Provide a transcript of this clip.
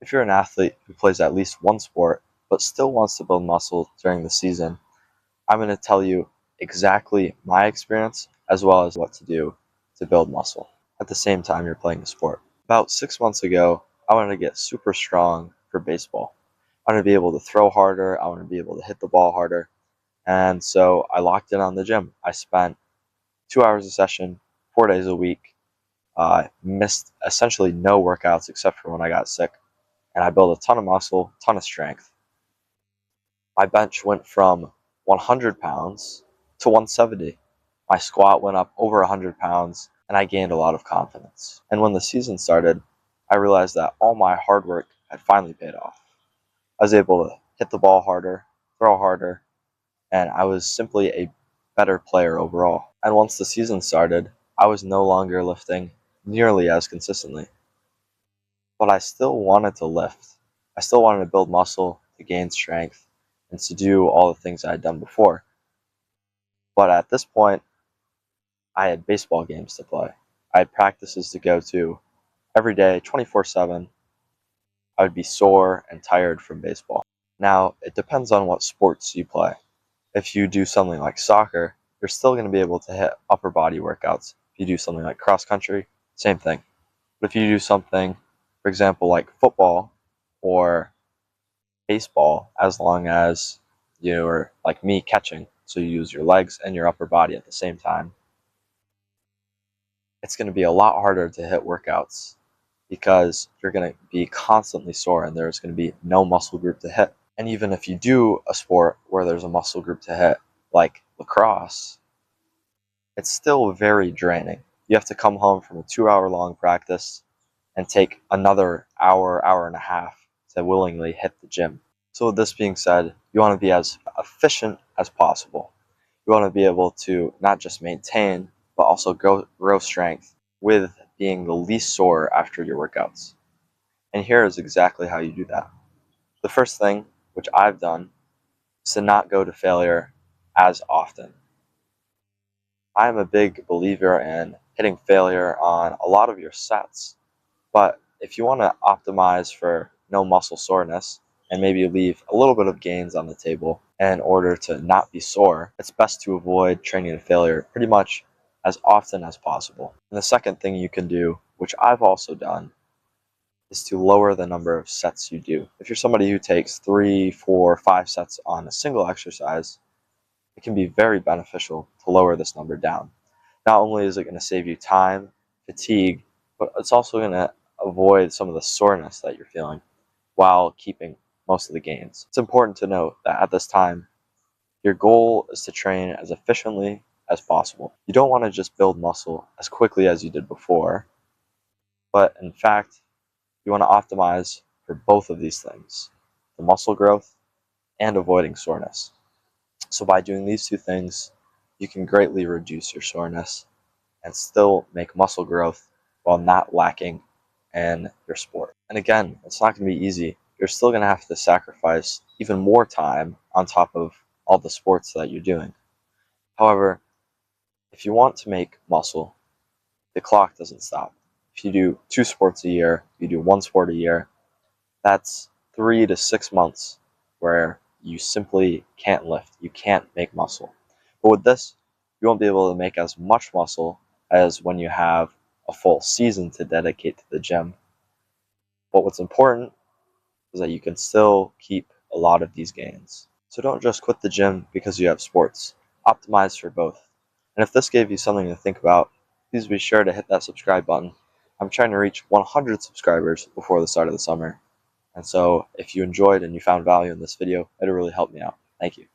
If you're an athlete who plays at least one sport but still wants to build muscle during the season, I'm going to tell you exactly my experience as well as what to do to build muscle at the same time you're playing the sport. About 6 months ago, I wanted to get super strong for baseball. I want to be able to throw harder, I want to be able to hit the ball harder, and so I locked in on the gym. I spent 2 hours a session, 4 days a week. Missed essentially no workouts except for when I got sick, and I built a ton of muscle, ton of strength. My bench went from 100 pounds to 170. My squat went up over 100 pounds, and I gained a lot of confidence. And when the season started, I realized that all my hard work had finally paid off. I was able to hit the ball harder, throw harder, and I was simply a better player overall. And once the season started, I was no longer lifting nearly as consistently. But I still wanted to lift. I still wanted to build muscle, to gain strength, and to do all the things I had done before. But at this point, I had baseball games to play. I had practices to go to every day, 24/7. I would be sore and tired from baseball. Now, it depends on what sports you play. If you do something like soccer, you're still going to be able to hit upper body workouts. If you do something like cross country, same thing. But if you do something, for example, like football or baseball, as long as you're like me catching, so you use your legs and your upper body at the same time, it's going to be a lot harder to hit workouts because you're going to be constantly sore and there's going to be no muscle group to hit. And even if you do a sport where there's a muscle group to hit, like lacrosse, it's still very draining. You have to come home from a 2 hour long practice and take another hour, hour and a half to willingly hit the gym. So with this being said, you want to be as efficient as possible. You want to be able to not just maintain, but also grow strength with being the least sore after your workouts. And here is exactly how you do that. The first thing, which I've done, is to not go to failure as often. I'm a big believer in hitting failure on a lot of your sets, but if you want to optimize for no muscle soreness and maybe leave a little bit of gains on the table in order to not be sore, it's best to avoid training to failure pretty much as often as possible. And the second thing you can do, which I've also done, is to lower the number of sets you do. If you're somebody who takes 3, 4, 5 sets on a single exercise, it can be very beneficial to lower this number down. Not only is it going to save you time, fatigue, but it's also going to avoid some of the soreness that you're feeling while keeping most of the gains. It's important to note that at this time, your goal is to train as efficiently as possible. You don't want to just build muscle as quickly as you did before, but in fact, you want to optimize for both of these things, the muscle growth and avoiding soreness. So by doing these two things, you can greatly reduce your soreness and still make muscle growth while not lacking in your sport. And again, it's not going to be easy. You're still going to have to sacrifice even more time on top of all the sports that you're doing. However, if you want to make muscle, the clock doesn't stop. If you do 2 sports a year, you do 1 sport a year, that's 3 to 6 months where you simply can't lift. You can't make muscle. But with this, you won't be able to make as much muscle as when you have a full season to dedicate to the gym. But what's important is that you can still keep a lot of these gains. So don't just quit the gym because you have sports. Optimize for both. And if this gave you something to think about, please be sure to hit that subscribe button. I'm trying to reach 100 subscribers before the start of the summer. And so if you enjoyed and you found value in this video, it'll really help me out. Thank you.